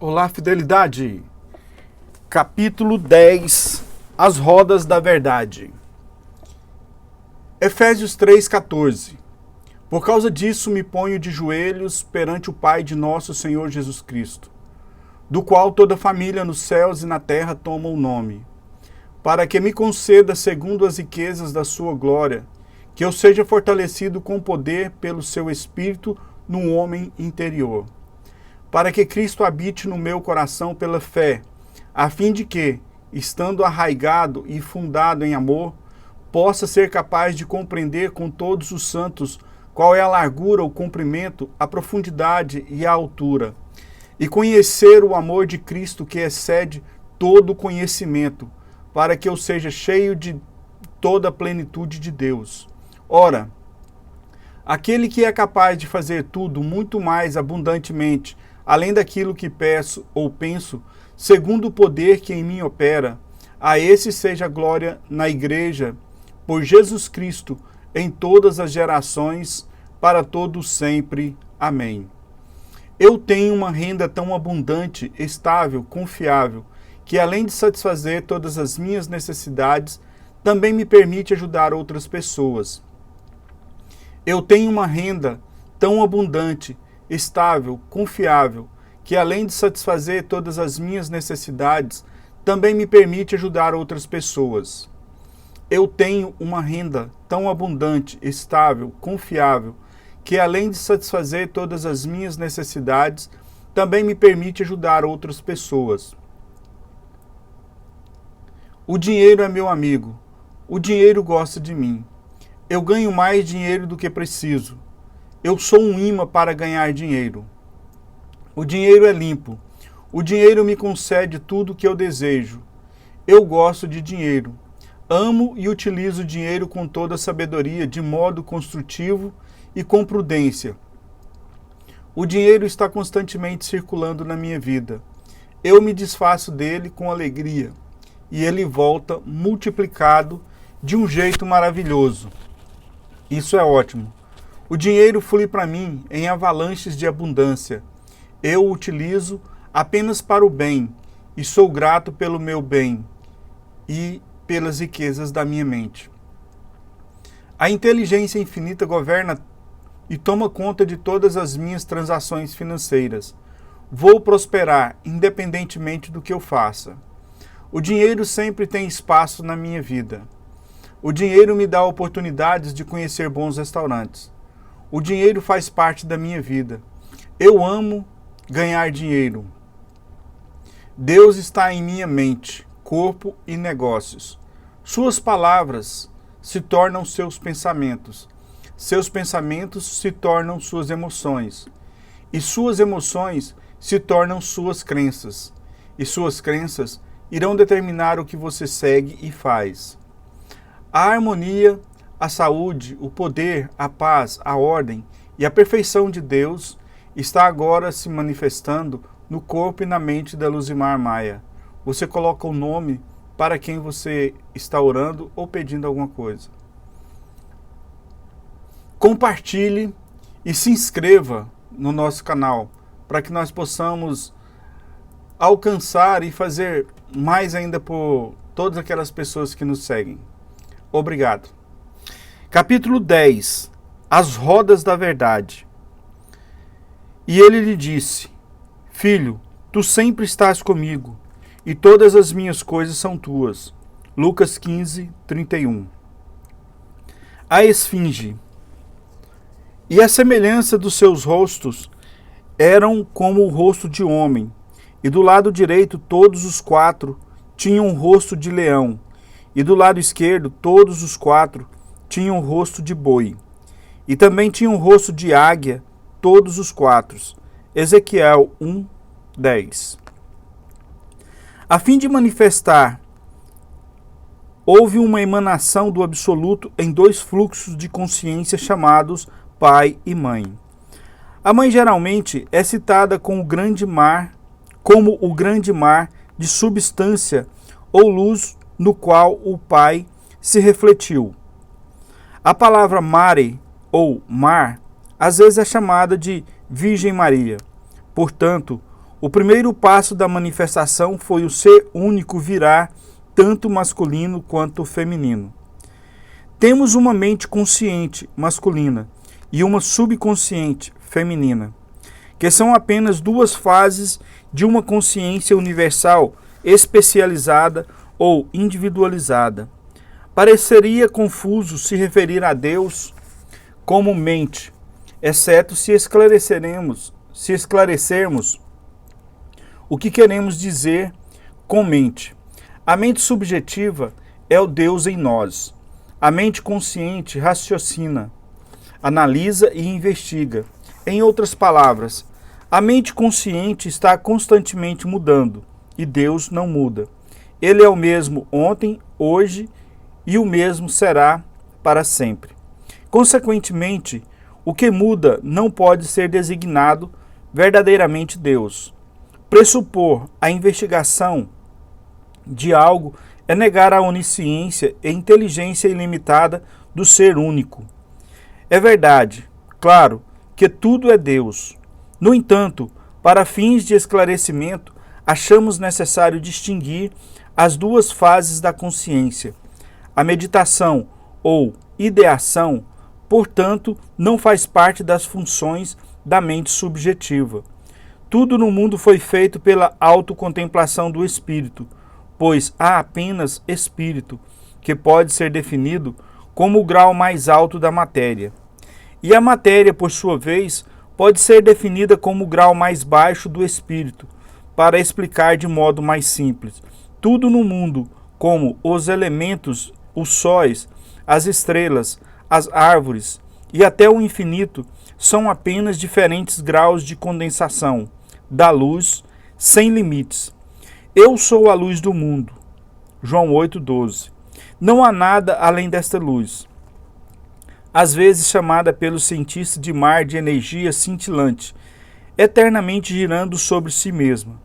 Olá, fidelidade! Capítulo 10, As rodas da verdade. Efésios 3,14. Por causa disso me ponho de joelhos perante o Pai de nosso Senhor Jesus Cristo, do qual toda família nos céus e na terra toma o nome, para que me conceda, segundo as riquezas da sua glória, que eu seja fortalecido com poder pelo seu Espírito no homem interior, para que Cristo habite no meu coração pela fé, a fim de que, estando arraigado e fundado em amor, possa ser capaz de compreender com todos os santos qual é a largura, o comprimento, a profundidade e a altura, e conhecer o amor de Cristo que excede todo conhecimento, para que eu seja cheio de toda a plenitude de Deus. Ora, aquele que é capaz de fazer tudo muito mais abundantemente, além daquilo que peço ou penso, segundo o poder que em mim opera, a esse seja a glória na Igreja, por Jesus Cristo, em todas as gerações, para todos sempre. Amém. Eu tenho uma renda tão abundante, estável, confiável, que além de satisfazer todas as minhas necessidades, também me permite ajudar outras pessoas. Eu tenho uma renda tão abundante, estável, confiável, que além de satisfazer todas as minhas necessidades, também me permite ajudar outras pessoas. Eu tenho uma renda tão abundante, estável, confiável, que além de satisfazer todas as minhas necessidades, também me permite ajudar outras pessoas. O dinheiro é meu amigo. O dinheiro gosta de mim. Eu ganho mais dinheiro do que preciso. Eu sou um imã para ganhar dinheiro. O dinheiro é limpo. O dinheiro me concede tudo o que eu desejo. Eu gosto de dinheiro. Amo e utilizo o dinheiro com toda a sabedoria, de modo construtivo e com prudência. O dinheiro está constantemente circulando na minha vida. Eu me desfaço dele com alegria e ele volta multiplicado de um jeito maravilhoso. Isso é ótimo. O dinheiro flui para mim em avalanches de abundância. Eu o utilizo apenas para o bem e sou grato pelo meu bem e pelas riquezas da minha mente. A inteligência infinita governa e toma conta de todas as minhas transações financeiras. Vou prosperar independentemente do que eu faça. O dinheiro sempre tem espaço na minha vida. O dinheiro me dá oportunidades de conhecer bons restaurantes. O dinheiro faz parte da minha vida. Eu amo ganhar dinheiro. Deus está em minha mente, corpo e negócios. Suas palavras se tornam seus pensamentos. Seus pensamentos se tornam suas emoções. E suas emoções se tornam suas crenças. E suas crenças irão determinar o que você segue e faz. A harmonia, a saúde, o poder, a paz, a ordem e a perfeição de Deus está agora se manifestando no corpo e na mente da Luzimar Maia. Você coloca o nome para quem você está orando ou pedindo alguma coisa. Compartilhe e se inscreva no nosso canal para que nós possamos alcançar e fazer mais ainda por todas aquelas pessoas que nos seguem. Obrigado. Capítulo 10. As rodas da verdade. E ele lhe disse: Filho, tu sempre estás comigo, e todas as minhas coisas são tuas. Lucas 15, 31. A esfinge. E a semelhança dos seus rostos eram como o rosto de homem, e do lado direito todos os quatro tinham um rosto de leão, e do lado esquerdo todos os quatro tinham um rosto de boi, e também tinham um rosto de águia todos os quatro. Ezequiel 1, 10. A fim de manifestar, houve uma emanação do absoluto em dois fluxos de consciência chamados pai e mãe. A mãe geralmente é citada como o grande mar de substância ou luz no qual o pai se refletiu. A palavra mare ou mar às vezes é chamada de Virgem Maria. Portanto, O primeiro passo da manifestação foi o ser único virar tanto masculino quanto feminino. Temos uma mente consciente masculina e uma subconsciente feminina, que são apenas duas fases de uma consciência universal especializada ou individualizada. Pareceria confuso se referir a Deus como mente, exceto se esclarecermos o que queremos dizer com mente. A mente subjetiva é o Deus em nós. A mente consciente raciocina, analisa e investiga. Em outras palavras, a mente consciente está constantemente mudando e Deus não muda. Ele é o mesmo ontem, hoje e o mesmo será para sempre. Consequentemente, o que muda não pode ser designado verdadeiramente Deus. Pressupor a investigação de algo é negar a onisciência e inteligência ilimitada do ser único. É verdade, claro, que tudo é Deus. No entanto, para fins de esclarecimento, achamos necessário distinguir as duas fases da consciência. A meditação ou ideação, portanto, não faz parte das funções da mente subjetiva. Tudo no mundo foi feito pela autocontemplação do espírito, pois há apenas espírito, que pode ser definido como o grau mais alto da matéria. E a matéria, por sua vez, pode ser definida como o grau mais baixo do espírito, para explicar de modo mais simples. Tudo no mundo, como os elementos, os sóis, as estrelas, as árvores e até o infinito, são apenas diferentes graus de condensação da luz sem limites. Eu sou a luz do mundo. João 8,12. Não há nada além desta luz, às vezes chamada pelos cientistas de mar de energia cintilante, eternamente girando sobre si mesma.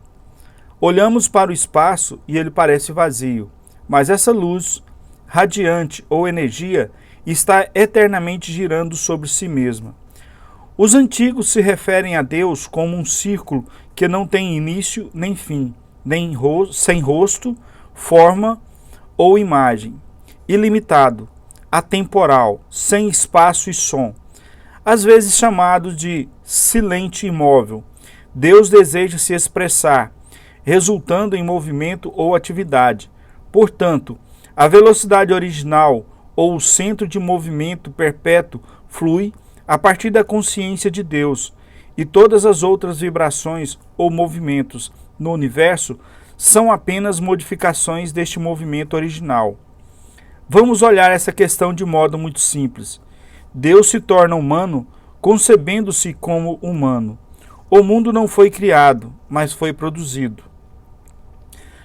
Olhamos para o espaço e ele parece vazio, mas essa luz, radiante ou energia, está eternamente girando sobre si mesma. Os antigos se referem a Deus como um círculo que não tem início nem fim, sem rosto, forma ou imagem, ilimitado, atemporal, sem espaço e som, às vezes chamado de silente imóvel. Deus deseja se expressar, resultando em movimento ou atividade. Portanto, a velocidade original ou o centro de movimento perpétuo flui a partir da consciência de Deus, e todas as outras vibrações ou movimentos no universo são apenas modificações deste movimento original. Vamos olhar essa questão de modo muito simples. Deus se torna humano concebendo-se como humano. O mundo não foi criado, mas foi produzido.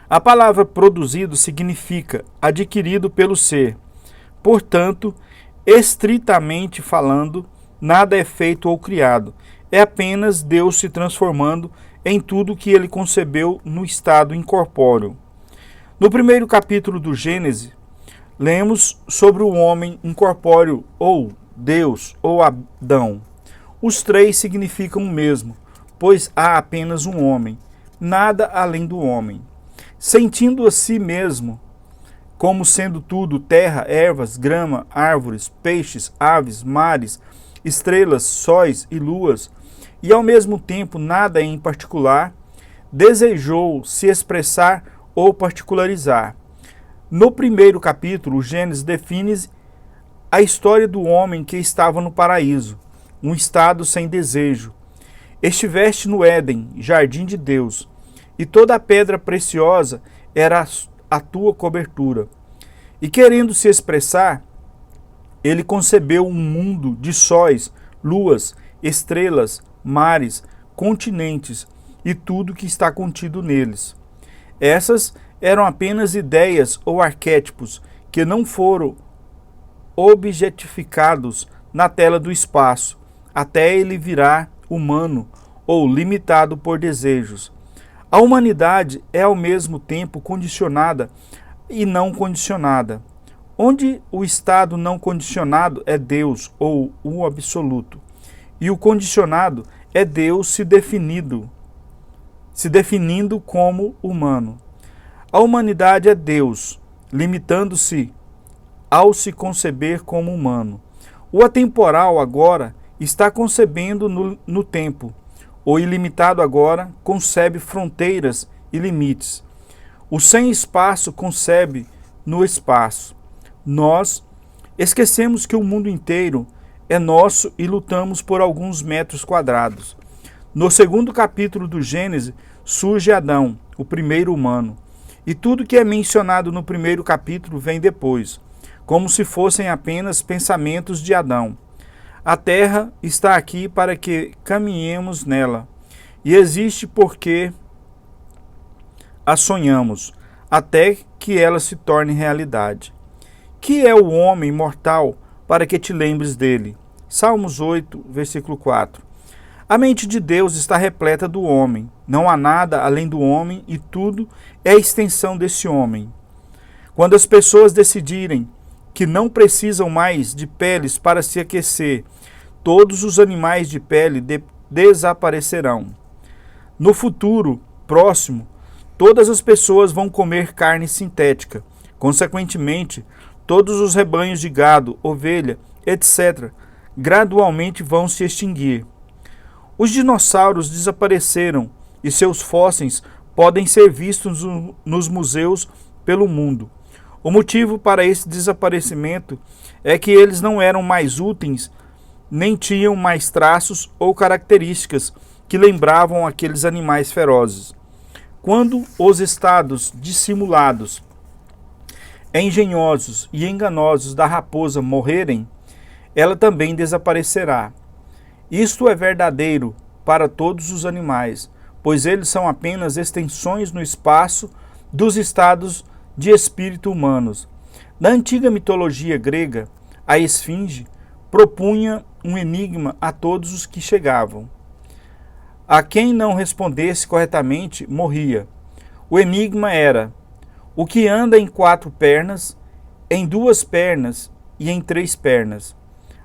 A palavra produzido significa adquirido pelo ser. Portanto, estritamente falando, nada é feito ou criado. É apenas Deus se transformando em tudo que ele concebeu no estado incorpóreo. No primeiro capítulo do Gênesis, lemos sobre o homem incorpóreo, ou Deus, ou Adão. Os três significam o mesmo, pois há apenas um homem, nada além do homem. Sentindo a si mesmo como sendo tudo, terra, ervas, grama, árvores, peixes, aves, mares, estrelas, sóis e luas, e ao mesmo tempo nada em particular, desejou se expressar ou particularizar. No primeiro capítulo, o Gênesis define a história do homem que estava no paraíso, um estado sem desejo. Estiveste no Éden, jardim de Deus, e toda a pedra preciosa era a tua cobertura. E querendo se expressar, ele concebeu um mundo de sóis, luas, estrelas, mares, continentes e tudo que está contido neles. Essas eram apenas ideias ou arquétipos que não foram objetificados na tela do espaço, até ele virar humano ou limitado por desejos. A humanidade é ao mesmo tempo condicionada e não condicionada. Onde o estado não condicionado é Deus ou o absoluto, e o condicionado é Deus se definido se definindo como humano. A humanidade é Deus, limitando-se ao se conceber como humano. O atemporal agora está concebendo no tempo. O ilimitado agora concebe fronteiras e limites. O sem espaço concebe no espaço. Nós esquecemos que o mundo inteiro é nosso e lutamos por alguns metros quadrados. No segundo capítulo do Gênesis surge Adão, o primeiro humano. E tudo que é mencionado no primeiro capítulo vem depois, como se fossem apenas pensamentos de Adão. A terra está aqui para que caminhemos nela, e existe porque a sonhamos, até que ela se torne realidade. Que é o homem mortal para que te lembres dele? Salmos 8, versículo 4. A mente de Deus está repleta do homem. Não há nada além do homem e tudo é a extensão desse homem. Quando as pessoas decidirem que não precisam mais de peles para se aquecer, todos os animais de pele desaparecerão. No futuro próximo, todas as pessoas vão comer carne sintética. Consequentemente, todos os rebanhos de gado, ovelha, etc., gradualmente vão se extinguir. Os dinossauros desapareceram e seus fósseis podem ser vistos nos museus pelo mundo. O motivo para esse desaparecimento é que eles não eram mais úteis, nem tinham mais traços ou características que lembravam aqueles animais ferozes. Quando os estados dissimulados, engenhosos e enganosos da raposa morrerem, ela também desaparecerá. Isto é verdadeiro para todos os animais, pois eles são apenas extensões no espaço dos estados de espírito humanos. Na antiga mitologia grega, a esfinge propunha um enigma a todos os que chegavam. A quem não respondesse corretamente, morria. O enigma era: o que anda em 4 pernas, em 2 pernas e em 3 pernas?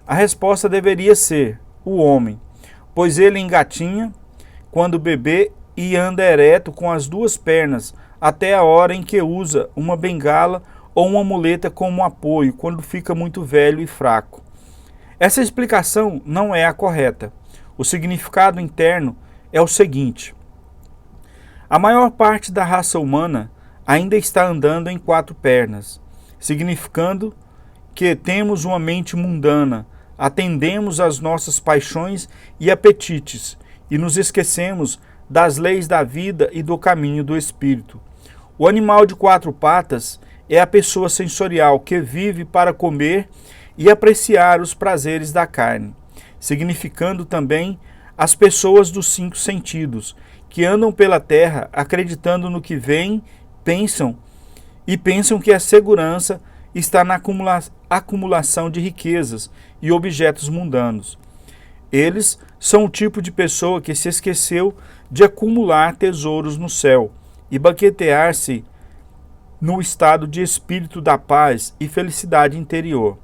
A resposta deveria ser: o homem, pois ele engatinha quando bebê e anda ereto com as 2 pernas até a hora em que usa uma bengala ou uma muleta como apoio quando fica muito velho e fraco. Essa explicação não é a correta. O significado interno é o seguinte: a maior parte da raça humana ainda está andando em 4 pernas, significando que temos uma mente mundana, atendemos às nossas paixões e apetites e nos esquecemos das leis da vida e do caminho do espírito. O animal de 4 patas é a pessoa sensorial que vive para comer e apreciar os prazeres da carne, significando também as pessoas dos 5 sentidos, que andam pela terra acreditando no que veem, pensam que a segurança está na acumulação de riquezas e objetos mundanos. Eles são o tipo de pessoa que se esqueceu de acumular tesouros no céu e banquetear-se no estado de espírito da paz e felicidade interior,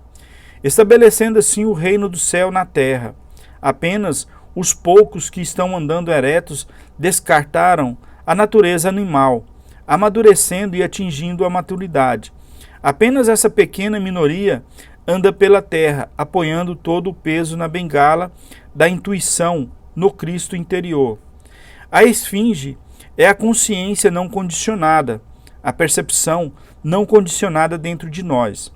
estabelecendo assim o reino do céu na terra. Apenas os poucos que estão andando eretos descartaram a natureza animal, amadurecendo e atingindo a maturidade. Apenas essa pequena minoria anda pela terra, apoiando todo o peso na bengala da intuição no Cristo interior. A esfinge é a consciência não condicionada, a percepção não condicionada dentro de nós.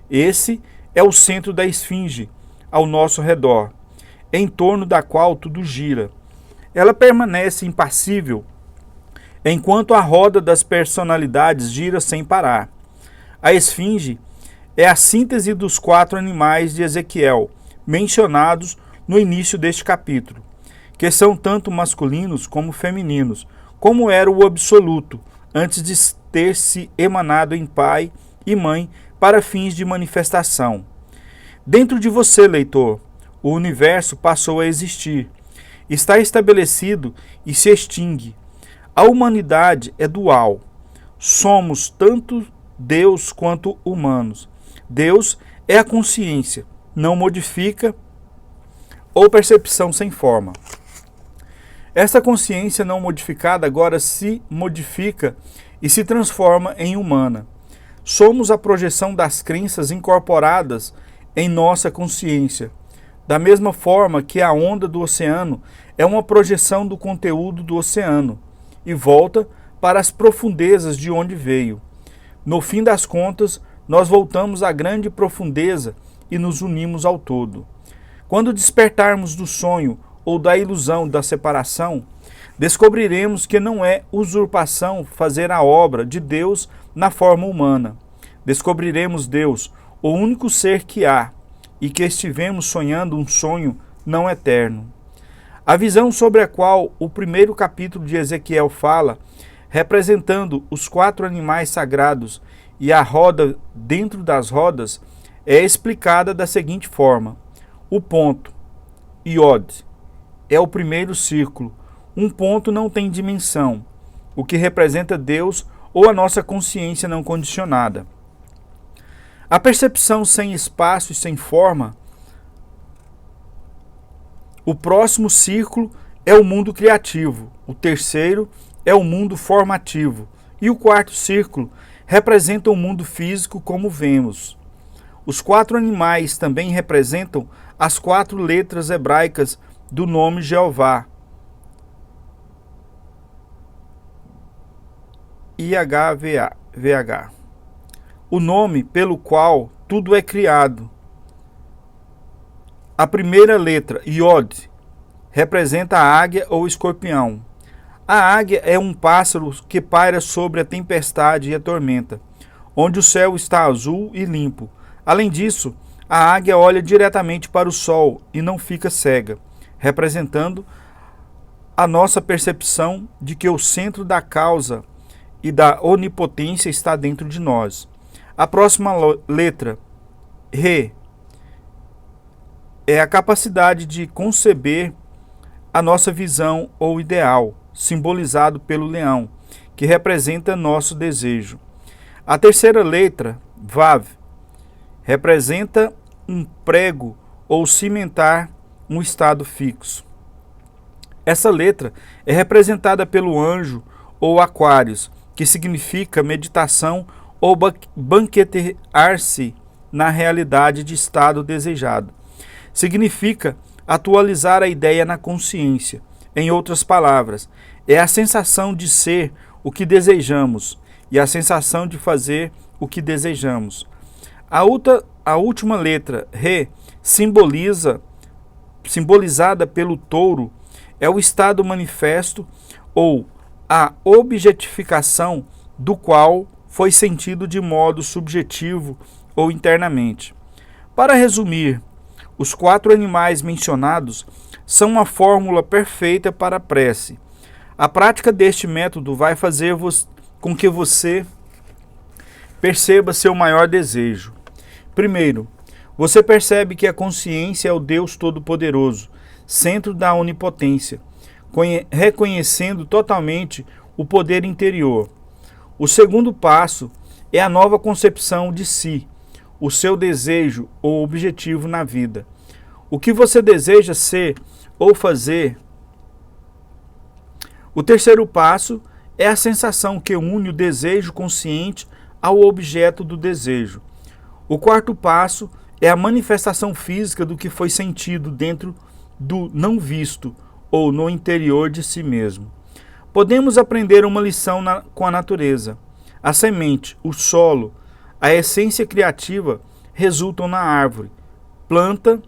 Esse é o centro da esfinge, ao nosso redor, em torno da qual tudo gira. Ela permanece impassível, enquanto a roda das personalidades gira sem parar. A esfinge é a síntese dos 4 animais de Ezequiel, mencionados no início deste capítulo, que são tanto masculinos como femininos, como era o absoluto, antes de ter se emanado em pai e mãe para fins de manifestação. Dentro de você, leitor, o universo passou a existir, está estabelecido e se extingue. A humanidade é dual. Somos tanto Deus quanto humanos. Deus é a consciência, não modifica ou percepção sem forma. Esta consciência não modificada agora se modifica e se transforma em humana. Somos a projeção das crenças incorporadas em nossa consciência, da mesma forma que a onda do oceano é uma projeção do conteúdo do oceano e volta para as profundezas de onde veio. No fim das contas, nós voltamos à grande profundeza e nos unimos ao todo. Quando despertarmos do sonho ou da ilusão da separação, descobriremos que não é usurpação fazer a obra de Deus na forma humana. Descobriremos Deus, o único ser que há, e que estivemos sonhando um sonho não eterno. A visão sobre a qual o primeiro capítulo de Ezequiel fala, representando os 4 animais sagrados e a roda dentro das rodas, é explicada da seguinte forma. O ponto, Iod, é o primeiro círculo. Um ponto não tem dimensão, o que representa Deus ou a nossa consciência não condicionada. A percepção sem espaço e sem forma. O próximo círculo é o mundo criativo, o terceiro é o mundo formativo e o quarto círculo representa o mundo físico como vemos. Os 4 animais também representam as 4 letras hebraicas do nome Jeová. IHVH. O nome pelo qual tudo é criado. A primeira letra, Iod, representa a águia ou escorpião. A águia é um pássaro que paira sobre a tempestade e a tormenta, onde o céu está azul e limpo. Além disso, a águia olha diretamente para o sol e não fica cega, representando a nossa percepção de que o centro da causa e da onipotência está dentro de nós. A próxima letra, Re, é a capacidade de conceber a nossa visão ou ideal, simbolizado pelo leão, que representa nosso desejo. A terceira letra, Vav, representa um prego ou cimentar um estado fixo. Essa letra é representada pelo anjo ou Aquários, que significa meditação ou banquetear-se na realidade de estado desejado. Significa atualizar a ideia na consciência. Em outras palavras, é a sensação de ser o que desejamos e a sensação de fazer o que desejamos. A última letra, Re, simbolizada pelo touro, é o estado manifesto ou a objetificação do qual foi sentido de modo subjetivo ou internamente. Para resumir, os 4 animais mencionados são uma fórmula perfeita para a prece. A prática deste método vai fazer com que você perceba seu maior desejo. Primeiro, você percebe que a consciência é o Deus Todo-Poderoso, centro da onipotência, reconhecendo totalmente o poder interior. O segundo passo é a nova concepção de si, o seu desejo ou objetivo na vida. O que você deseja ser ou fazer. O terceiro passo é a sensação que une o desejo consciente ao objeto do desejo. O quarto passo é a manifestação física do que foi sentido dentro do não visto ou no interior de si mesmo. Podemos aprender uma lição com a natureza. A semente, o solo, a essência criativa resultam na árvore, planta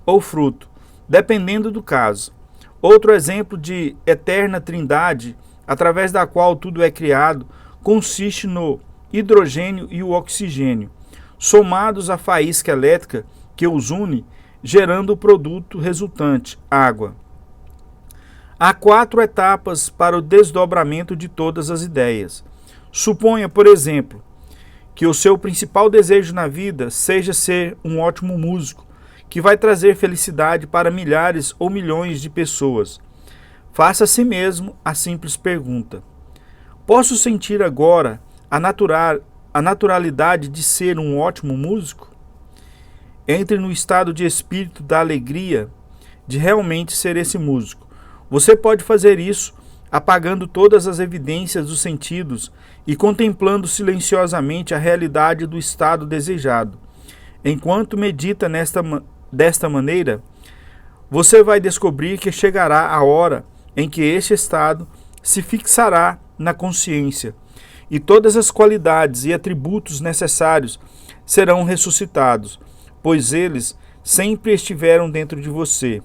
ou fruto, dependendo do caso. Outro exemplo de eterna trindade, através da qual tudo é criado, consiste no hidrogênio e o oxigênio, somados à faísca elétrica que os une, gerando o produto resultante, água. Há 4 etapas para o desdobramento de todas as ideias. Suponha, por exemplo, que o seu principal desejo na vida seja ser um ótimo músico, que vai trazer felicidade para milhares ou milhões de pessoas. Faça a si mesmo a simples pergunta: posso sentir agora a naturalidade de ser um ótimo músico? Entre no estado de espírito da alegria de realmente ser esse músico. Você pode fazer isso apagando todas as evidências dos sentidos e contemplando silenciosamente a realidade do estado desejado. Enquanto medita desta maneira, você vai descobrir que chegará a hora em que este estado se fixará na consciência e todas as qualidades e atributos necessários serão ressuscitados, pois eles sempre estiveram dentro de você.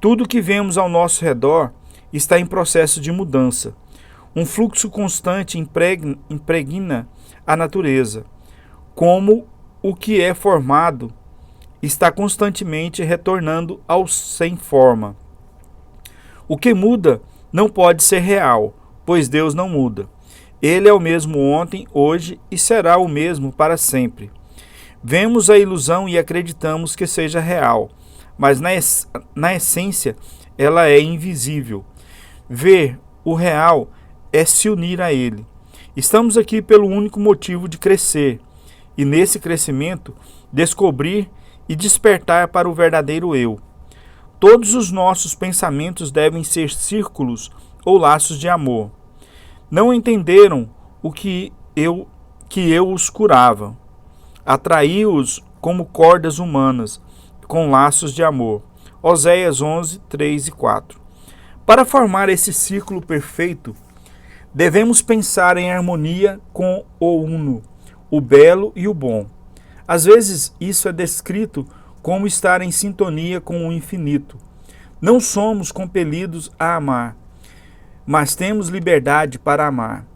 Tudo que vemos ao nosso redor está em processo de mudança. Um fluxo constante impregna a natureza. Como o que é formado está constantemente retornando ao sem forma. O que muda não pode ser real, pois Deus não muda. Ele é o mesmo ontem, hoje e será o mesmo para sempre. Vemos a ilusão e acreditamos que seja real, mas na essência ela é invisível. Ver o real é se unir a ele. Estamos aqui pelo único motivo de crescer, e nesse crescimento descobrir e despertar para o verdadeiro eu. Todos os nossos pensamentos devem ser círculos ou laços de amor. Não entenderam o que eu os curava. Atraí-os como cordas humanas, com laços de amor. Oséias 11, 3 e 4. Para formar esse círculo perfeito, devemos pensar em harmonia com o uno, o belo e o bom. Às vezes isso é descrito como estar em sintonia com o infinito. Não somos compelidos a amar, mas temos liberdade para amar.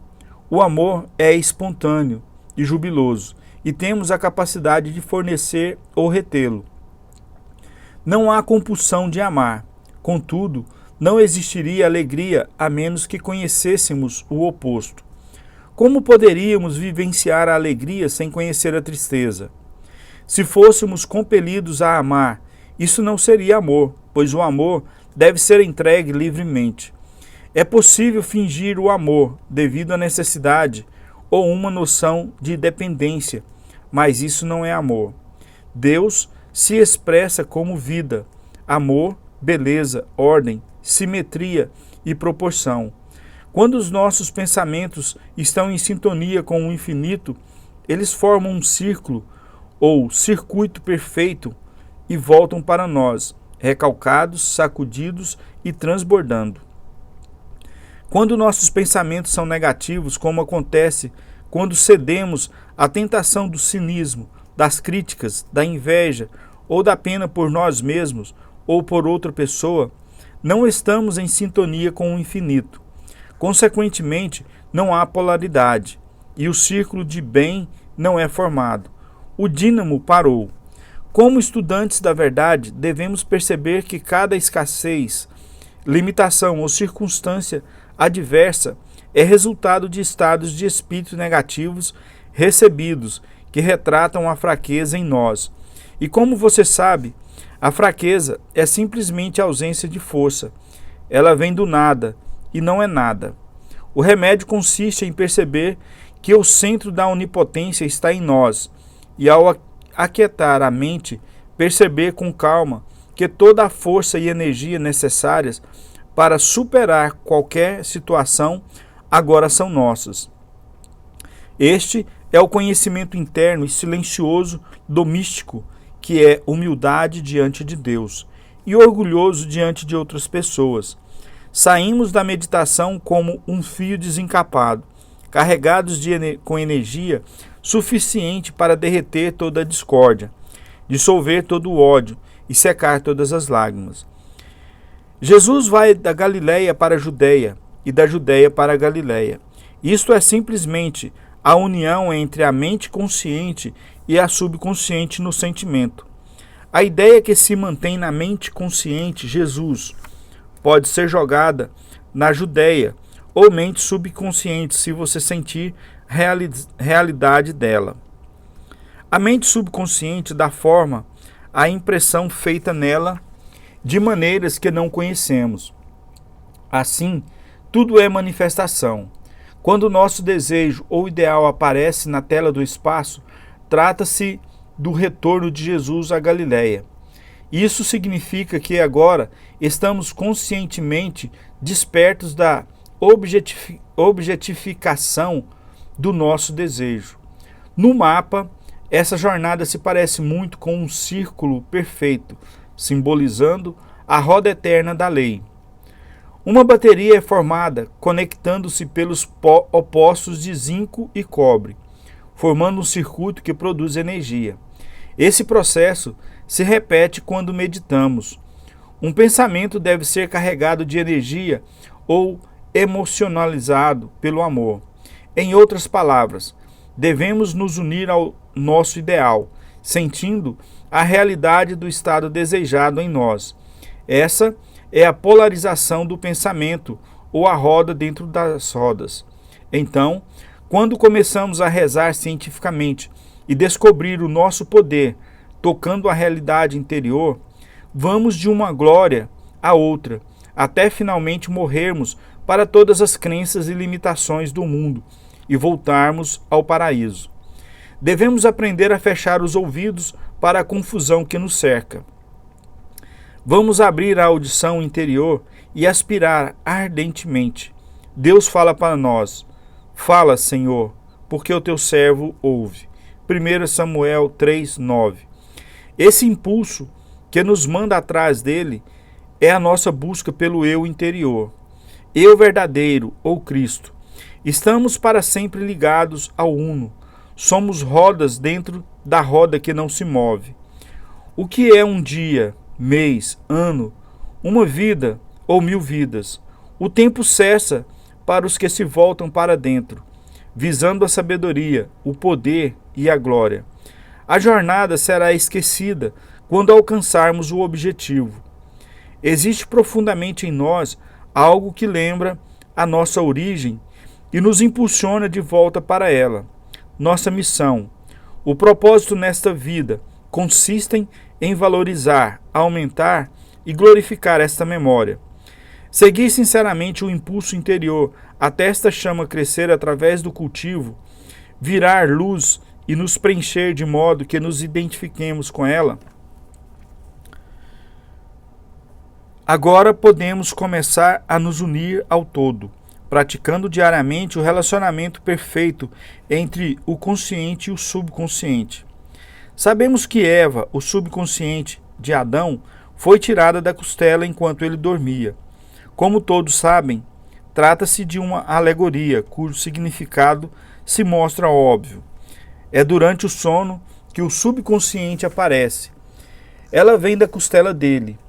O amor é espontâneo e jubiloso, e temos a capacidade de fornecer ou retê-lo. Não há compulsão de amar. Contudo, não existiria alegria a menos que conhecêssemos o oposto. Como poderíamos vivenciar a alegria sem conhecer a tristeza? Se fôssemos compelidos a amar, isso não seria amor, pois o amor deve ser entregue livremente. É possível fingir o amor devido à necessidade ou uma noção de dependência, mas isso não é amor. Deus se expressa como vida, amor, beleza, ordem, simetria e proporção. Quando os nossos pensamentos estão em sintonia com o infinito, eles formam um círculo ou circuito perfeito e voltam para nós, recalcados, sacudidos e transbordando. Quando nossos pensamentos são negativos, como acontece quando cedemos à tentação do cinismo, das críticas, da inveja ou da pena por nós mesmos ou por outra pessoa, não estamos em sintonia com o infinito. Consequentemente, não há polaridade e o círculo de bem não é formado. O dínamo parou. Como estudantes da verdade, devemos perceber que cada escassez, limitação ou circunstância adversa é resultado de estados de espírito negativos recebidos que retratam a fraqueza em nós. E como você sabe, a fraqueza é simplesmente a ausência de força. Ela vem do nada e não é nada. O remédio consiste em perceber que o centro da onipotência está em nós e, ao aquietar a mente, perceber com calma que toda a força e energia necessárias para superar qualquer situação agora são nossas. Este é o conhecimento interno e silencioso do místico, que é humildade diante de Deus e orgulhoso diante de outras pessoas. Saímos da meditação como um fio desencapado, carregados com energia suficiente para derreter toda a discórdia, dissolver todo o ódio e secar todas as lágrimas. Jesus vai da Galileia para a Judeia e da Judeia para a Galileia. Isto é simplesmente a união entre a mente consciente e a subconsciente no sentimento. A ideia que se mantém na mente consciente, Jesus, pode ser jogada na Judeia ou mente subconsciente se você sentir realidade dela. A mente subconsciente dá forma à impressão feita nela de maneiras que não conhecemos. Assim, tudo é manifestação. Quando o nosso desejo ou ideal aparece na tela do espaço, trata-se do retorno de Jesus à Galileia. Isso significa que agora estamos conscientemente despertos da objetificação do nosso desejo. No mapa, essa jornada se parece muito com um círculo perfeito, simbolizando a roda eterna da lei. Uma bateria é formada conectando-se pelos opostos de zinco e cobre, formando um circuito que produz energia. Esse processo se repete quando meditamos. Um pensamento deve ser carregado de energia ou emocionalizado pelo amor. Em outras palavras, devemos nos unir ao nosso ideal, sentindo a realidade do estado desejado em nós. Essa é a polarização do pensamento, ou a roda dentro das rodas. Então, quando começamos a rezar cientificamente e descobrir o nosso poder, tocando a realidade interior, vamos de uma glória a outra, até finalmente morrermos para todas as crenças e limitações do mundo e voltarmos ao paraíso. Devemos aprender a fechar os ouvidos para a confusão que nos cerca. Vamos abrir a audição interior e aspirar ardentemente. Deus fala para nós. Fala, Senhor, porque o teu servo ouve. 1 Samuel 3:9. Esse impulso que nos manda atrás dele é a nossa busca pelo eu interior. Eu verdadeiro, ou Cristo. Estamos para sempre ligados ao Uno. Somos rodas dentro da roda que não se move. O que é um dia, mês, ano, uma vida ou 1000 vidas? O tempo cessa para os que se voltam para dentro, visando a sabedoria, o poder e a glória. A jornada será esquecida quando alcançarmos o objetivo. Existe profundamente em nós algo que lembra a nossa origem e nos impulsiona de volta para ela. Nossa missão, o propósito nesta vida, consistem em valorizar, aumentar e glorificar esta memória. Seguir sinceramente o impulso interior até esta chama crescer através do cultivo, virar luz e nos preencher de modo que nos identifiquemos com ela. Agora podemos começar a nos unir ao todo, praticando diariamente o relacionamento perfeito entre o consciente e o subconsciente. Sabemos que Eva, o subconsciente de Adão, foi tirada da costela enquanto ele dormia. Como todos sabem, trata-se de uma alegoria cujo significado se mostra óbvio. É durante o sono que o subconsciente aparece. Ela vem da costela dele.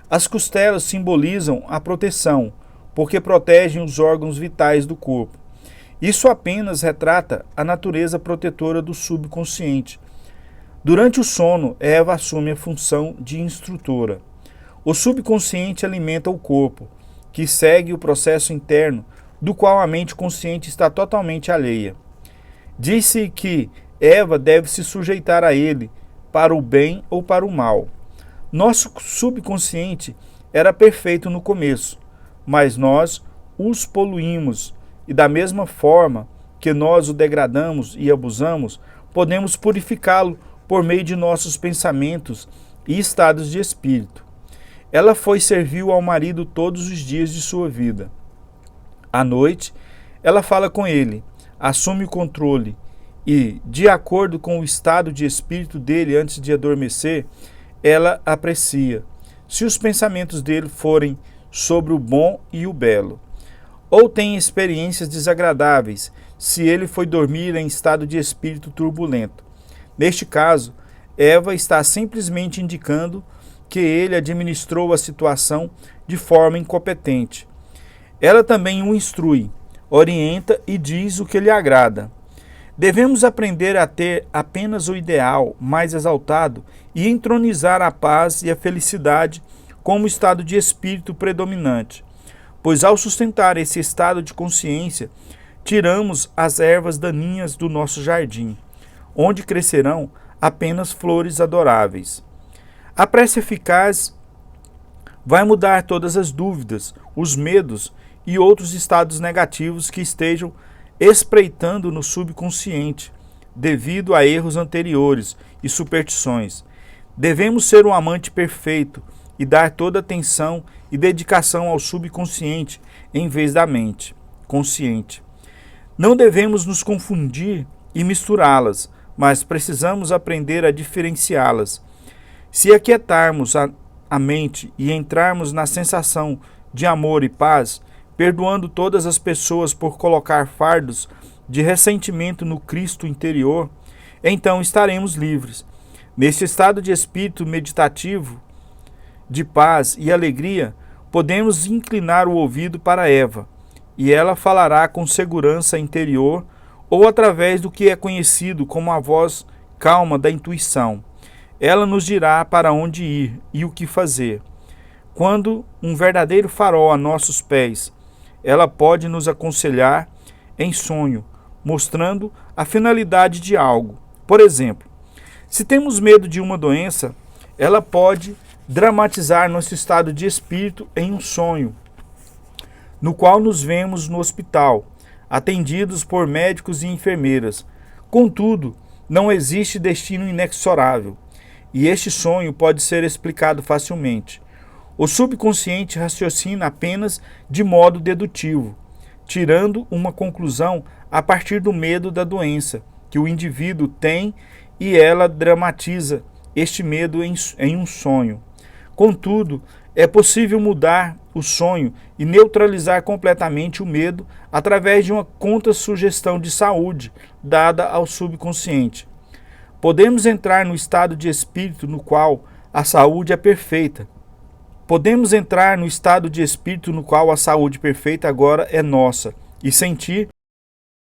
As costelas simbolizam a proteção, porque protegem os órgãos vitais do corpo. Isso apenas retrata a natureza protetora do subconsciente. Durante o sono, Eva assume a função de instrutora. O subconsciente alimenta o corpo, que segue o processo interno, do qual a mente consciente está totalmente alheia. Disse que Eva deve se sujeitar a ele, para o bem ou para o mal. Nosso subconsciente era perfeito no começo, mas nós os poluímos, e da mesma forma que nós o degradamos e abusamos, podemos purificá-lo por meio de nossos pensamentos e estados de espírito. Ela foi servil ao marido todos os dias de sua vida. À noite, ela fala com ele, assume o controle e, de acordo com o estado de espírito dele antes de adormecer, ela aprecia, se os pensamentos dele forem sobre o bom e o belo. Ou tem experiências desagradáveis, se ele foi dormir em estado de espírito turbulento. Neste caso, Eva está simplesmente indicando que ele administrou a situação de forma incompetente. Ela também o instrui, orienta e diz o que lhe agrada. Devemos aprender a ter apenas o ideal mais exaltado e entronizar a paz e a felicidade como estado de espírito predominante, pois ao sustentar esse estado de consciência, tiramos as ervas daninhas do nosso jardim, onde crescerão apenas flores adoráveis. A prece eficaz vai mudar todas as dúvidas, os medos e outros estados negativos que estejam espreitando no subconsciente, devido a erros anteriores e superstições. Devemos ser um amante perfeito e dar toda atenção e dedicação ao subconsciente em vez da mente consciente. Não devemos nos confundir e misturá-las, mas precisamos aprender a diferenciá-las. Se aquietarmos a mente e entrarmos na sensação de amor e paz, perdoando todas as pessoas por colocar fardos de ressentimento no Cristo interior, então estaremos livres. Neste estado de espírito meditativo, de paz e alegria, podemos inclinar o ouvido para Eva, e ela falará com segurança interior ou através do que é conhecido como a voz calma da intuição. Ela nos dirá para onde ir e o que fazer. Quando um verdadeiro farol a nossos pés, ela pode nos aconselhar em sonho, mostrando a finalidade de algo. Por exemplo, se temos medo de uma doença, ela pode dramatizar nosso estado de espírito em um sonho, no qual nos vemos no hospital, atendidos por médicos e enfermeiras. Contudo, não existe destino inexorável, e este sonho pode ser explicado facilmente. O subconsciente raciocina apenas de modo dedutivo, tirando uma conclusão a partir do medo da doença que o indivíduo tem, e ela dramatiza este medo em um sonho. Contudo, é possível mudar o sonho e neutralizar completamente o medo através de uma contra-sugestão de saúde dada ao subconsciente. Podemos entrar no estado de espírito no qual a saúde é perfeita. Podemos entrar no estado de espírito no qual a saúde perfeita agora é nossa e sentir